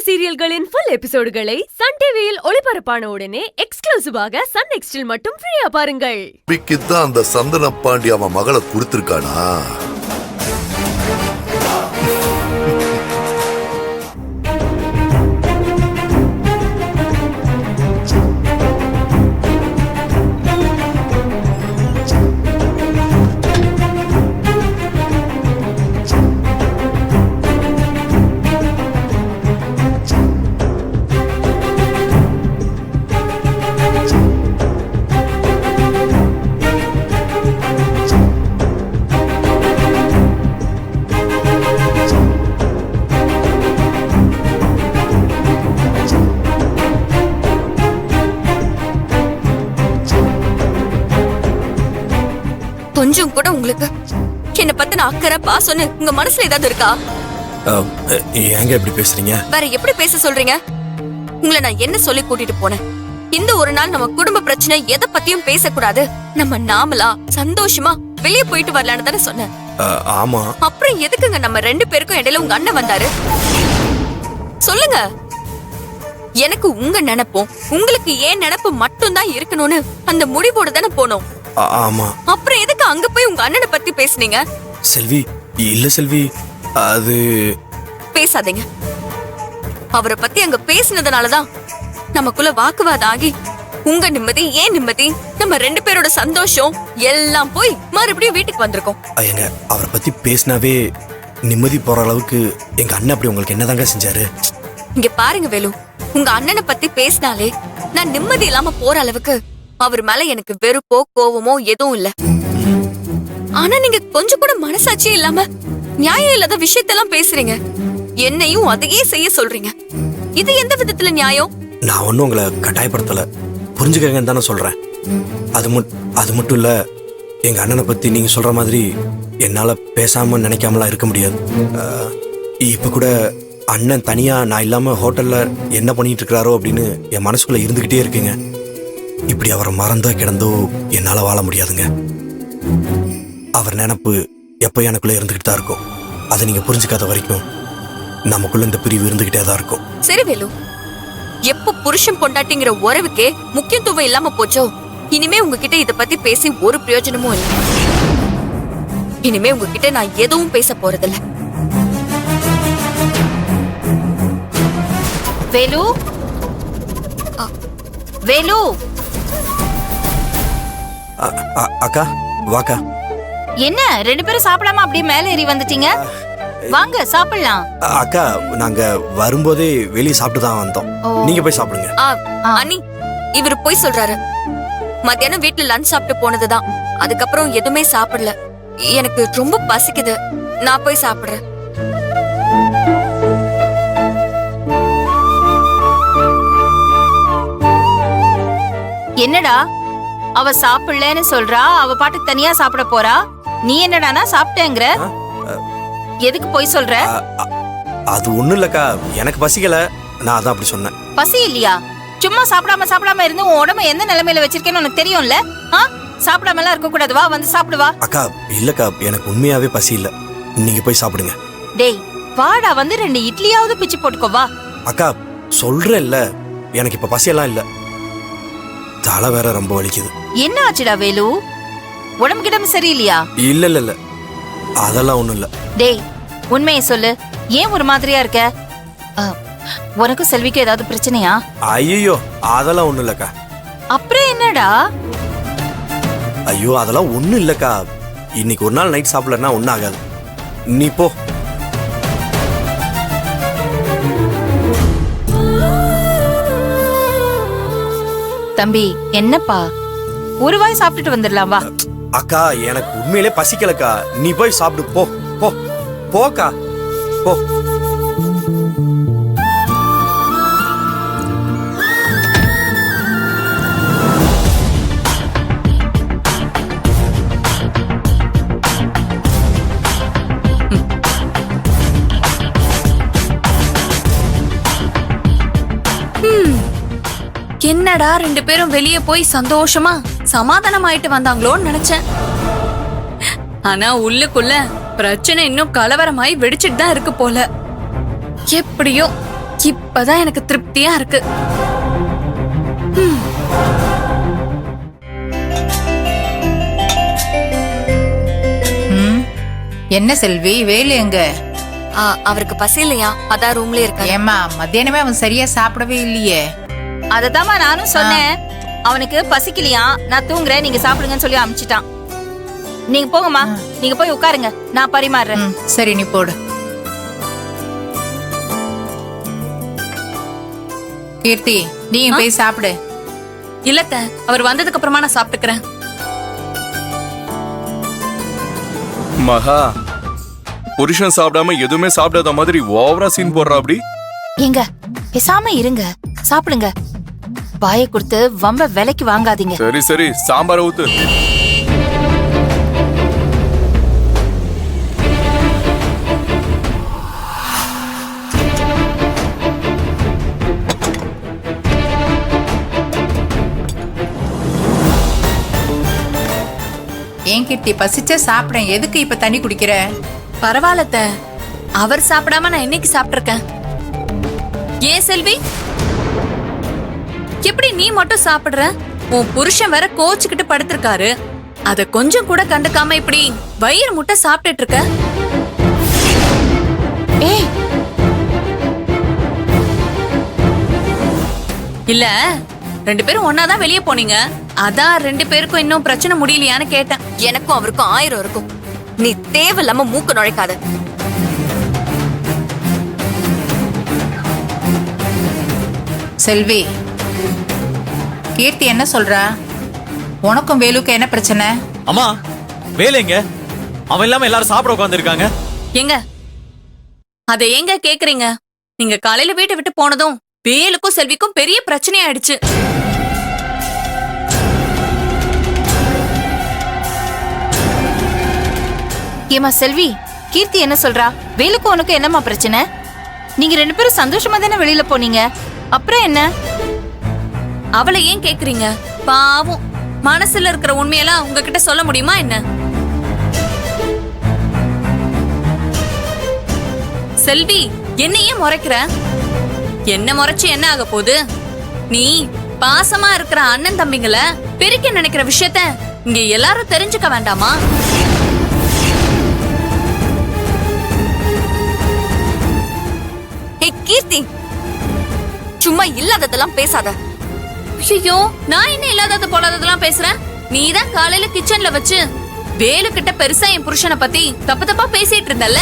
சீரியல்களின் full எபிசோடுகளை Sun டிவியில் ஒளிபரப்பான உடனே எக்ஸ்க்ளூசிவாக சன் நெக்ஸ்டில் மட்டும் ஃப்ரீயா பாருங்கள். அந்த சந்தன பாண்டி அவன் மகளை கொடுத்திருக்கானா? கொஞ்சம் கூட உங்களுக்கு என்ன பத்தின அக்கறை பாசம்னு உங்க மனசுல ஏதாவது இருக்கா? ஏங்க இப்படி பேசுறீங்க? வேற எப்படி பேச சொல்றீங்க? உங்களை நான் என்ன சொல்லி கூட்டிட்டு போனேன்? இந்த ஒரு நாள் நம்ம குடும்ப பிரச்சனை எதை பத்தியும் பேசக்கூடாது, நம்ம நாமளா சந்தோஷமா வெளியே போயிட்டு வரலான்னு தானே சொன்னேன். ஆமா. அப்புறம் எதுக்குங்க நம்ம ரெண்டு பேருக்கும் இடையில உங்க அண்ணன் வந்தாரு? சொல்லுங்க. எனக்கு உங்க நினைப்போம் உங்களுக்கு ஏன் நினைப்பு மட்டும் தான் இருக்கணும்னு அந்த முடிவோட தானே போனோம். ஆமா. அப்புறம் எதுக்கு அங்க போய் உங்க அண்ணனை பத்தி பேசுனீங்க? செல்வி, இல்ல செல்வி, அது பேசாதீங்க. அவரை பத்தி அங்க பேசினதுனாலதான் நமக்குள்ள வாக்குவாதம் ஆகி உங்க நிம்மதி ஏன் நிம்மதி நம்ம ரெண்டு பேரோட சந்தோஷம் எல்லாம் போய் மறுபடியும் வீட்டுக்கு வந்திருக்கோம். எங்க அவரை பத்தி பேசினாவே நிம்மதி போற அளவுக்கு எங்க அண்ணன் அப்படி உங்களுக்கு என்னதாங்க செஞ்சாரு? இங்க பாருங்க வேலு, உங்க அண்ணனை பத்தி பேசினாலே நான் நிம்மதி இல்லாம போற அளவுக்கு அவர் மேல எனக்கு வெறுப்போ கோவமோ எதுவும் இல்ல. ஆனா நீங்க கொஞ்சம் கூட மனசாட்சியே இல்லாம நியாயம் இல்லாத விஷயத்தெல்லாம் பேசுறீங்க. என்னையும் அதையே செய்ய சொல்றீங்க. இது எந்த விதத்துல நியாயம்? நான் ஒன்னும் உங்களை கட்டாயப்படுத்தல, புரிஞ்சுக்கங்கன்னு தானே சொல்றேன். அது மட்டும் இல்ல, எங்க அண்ணனை பத்தி நீங்க சொல்ற மாதிரி என்னால பேசாம நினைக்காமலாம் இருக்க முடியாது. இப்ப கூட அண்ணன் தனியா நான் இல்லாம ஹோட்டல்ல என்ன பண்ணிட்டு இருக்கிறாரோ அப்படின்னு என் மனசுக்குள்ள இருந்துகிட்டே இருக்குங்க. இப்படி அவரை மறந்தோ கிடந்தோ என்னால வாழ முடியாதுங்க. அவர் நினைப்பு எப்ப எனக்குள்ள இருந்துகிட்டு தான் இருக்கும். அதை நீங்க புரிஞ்சுக்காத வரைக்கும் நமக்குள்ள இந்த பிரிவு இருந்துகிட்டே தான் இருக்கும். சரி வேலு, எப்ப புருஷன் பொண்டாட்டிங்கிற உறவுக்கே முக்கியத்துவம் இல்லாம போச்சோ, இனிமே உங்ககிட்ட இத பத்தி பேசி ஒரு பிரயோஜனமும் இல்லை. இனிமே உங்ககிட்ட நான் எதுவும் பேச போறதில்ல. வேலு, வேலு. அக்கா வாக்கா. என்ன ரெண்டு பேரும் சாப்பிடாம அப்படியே மேல ஏறி வந்துட்டீங்க? வாங்க சாப்பிடலாம். அக்கா, நாங்க வரும்போதே வெளியே சாப்பிட்டு தான் வந்தோம். நீங்க போய் சாப்பிடுங்க. அண்ணி, இவர் போய் சொல்றாரு. மத்தியானம் வீட்டுல லஞ்ச் சாப்பிட்டு போனதுதான், அதுக்கப்புறம் எதுவுமே சாப்பிடல. எனக்கு ரொம்ப பசிக்குது, நான் போய் சாப்பிடுறேன். என்னடா அவ சாப்பிடலன்னு சொல்றா, அவ பாட்டுக்கு தனியா சாப்பிட போறா. நீ என்னடானா சாப்பிட்டேங்கிற? எதுக்கு போய் சொல்ற? அது ஒண்ணும் இல்லக்கா, எனக்கு பசிக்கல, நான் அதான் அப்படி சொன்னேன். பசி இல்லையா? சும்மா சாப்பிடாம இருந்து உன் உடம்ப எந்த நிலைமையில வச்சிருக்கேன்னு உனக்கு தெரியும்ல? சாப்பிடாம எல்லாம் இருக்க கூடாது. வா வந்து சாப்பிடு வா. அக்கா இல்லக்கா, எனக்கு உண்மையாவே பசி இல்ல, நீங்க போய் சாப்பிடுங்க. டேய் வாடா, வந்து 2 இட்லியாவது பிச்சு போட்டுக்கோ வா. அக்கா சொல்றேன்ல, எனக்கு இப்ப பசியெல்லாம் இல்ல, தலை வேற ரொம்ப வலிக்குது. என்ன ஆச்சுடா வேலு? உடம்பு கிடம்பு சரியில்லையா? இல்ல இல்ல இல்ல, அதெல்லாம் ஒண்ணும் இல்ல. டேய் உண்மையை சொல்லு, ஏன் ஒரு மாதிரியா இருக்க? உனக்கும் செல்விக்கு ஏதாவது பிரச்சனையா? ஐயோ அதெல்லாம் ஒண்ணும் இல்லக்கா. அப்புறம் என்னடா? ஐயோ அதெல்லாம் ஒண்ணும் இல்லக்கா, இன்னைக்கு ஒரு நாள் நைட் சாப்பிடலன்னா ஒன்னும் ஆகாது, நீ போ. தம்பி என்னப்பா, ஒரு வாய் சாப்பிட்டுட்டு வந்துடலாம் வா. அக்கா எனக்கு உண்மையிலே பசிக்கலக்கா, நீ போய் சாப்பிடு போ. போ போக்கா போ. என்னடா ரெண்டு பேரும் வெளியே போய் சந்தோஷமா சமாதானம் ஆயிட்டு வந்தாங்களோன்னு நினைச்சேன். ஆனா உள்ளுக்குள்ள பிரச்சனை இன்னும் கலவரமாய் வெடிச்சிட்டு தான் இருக்கு போல. எப்படியோ இப்பதான் எனக்கு திருப்தியா இருக்கு. ம். என்ன செல்வி, வேலு எங்க? அவருக்கு பசி இல்லையா, அதான் ரூம்ல இருக்காரு. ஏம்மா, மத்தியானமே அவன் சரியா சாப்பிடவே இல்லையே. அததாம்மா நானும் சொன்னேன். அவனுக்கு பசிக்கலையா, நான் தூங்குறேன், நீங்க சாப்பிடுங்கன்னு சொல்லி அனுப்பிச்சிட்டான். நீங்க போங்கம்மா, நீங்க போய் உட்காருங்க, நான் பரிமாறுறேன். ம், சரி நீ போடு. கீர்த்தி, நீயும் போய் சாப்பிடு. இல்லத்த, அவர் வந்ததுக்கு அப்புறமா நான் சாப்பிட்டுக்கிறேன். மகா, புருஷன் சாப்பிடாம எதுவுமே சாப்பிடாத மாதிரி ஓவரா சீன் போடுறா அப்படி. எங்க பேசாம இருங்க, சாப்பிடுங்க. வாயை கொடுத்து வம்ப விலைக்கு வாங்காதீங்க. சரி சரி, சாம்பார ஊத்து. ஏன் கீர்த்தி, பசிச்சா சாப்பிடேன், எதுக்கு இப்ப தண்ணி குடிக்கிற? பரவாயில்லத்த, அவர் சாப்பிடாம நான் என்னைக்கு சாப்பிட்டிருக்கேன்? ஏன் செல்வி, எப்படி நீ மட்டும் சாப்பிடுற? உன் புருஷன் வேற கோச்சுக்கிட்டு படுத்திருக்காரு, அத கொஞ்சம் கூட கண்டுக்காம இப்படி வயிறு முட்டை சாப்பிட்டுட்டு இருக்க. ஏய், இல்ல, 2 பேரும் ஒன்னாதான் வெளியே போனீங்க, அதான் 2 பேருக்கும் இன்னும் பிரச்சனை முடியலையான்னு கேட்டேன். எனக்கும் அவருக்கும் 1000 இருக்கும். நீ தேவையில்லாம மூக்கு நுழைக்காத. செல்வி, கீர்த்தி என்ன சொல்றா? உனக்கும் வேலுக்கு என்ன பிரச்சனை? அம்மா, வேலைங்க அவன் இல்லாம எல்லாரும் சாப்பிட உட்காந்துருக்காங்க. எங்க அத எங்க கேக்குறீங்க? நீங்க காலையில வீட்டை விட்டு போனதும் வேலுக்கும் செல்விக்கும் பெரிய பிரச்சனை ஆயிடுச்சு. ஏமா செல்வி, கீர்த்தி என்ன சொல்றா? வேலுக்கு உனக்கு என்னம்மா பிரச்சனை? நீங்க 2 பேரும் சந்தோஷமா தானே வெளியில போனீங்க, அப்புறம் என்ன? அவளை ஏன் கேக்குறீங்க? பாவம், மனசுல இருக்கிற உண்மையெல்லாம் உங்ககிட்ட சொல்ல முடியுமா என்ன? செல்வி, என்னையே முறைக்கிற? என்ன முறைச்சு என்ன ஆக போகுது? நீ பாசமா இருக்கிற அண்ணன் தம்பிங்களை பிரிக்க நினைக்கிற விஷயத்த இங்க எல்லாரும் தெரிஞ்சுக்க வேண்டாமா? கீர்த்தி, சும்மா இல்லாததெல்லாம் பேசாத. ஐயோ, நான் என்ன இல்லாதது போலாததெல்லாம் பேசுறேன்? நீதான் காலையில கிச்சன்ல வச்சு வேலு கிட்ட பெருசா என் புருஷனை பத்தி தப்பு தப்பா பேசிட்டு இருந்தல்ல.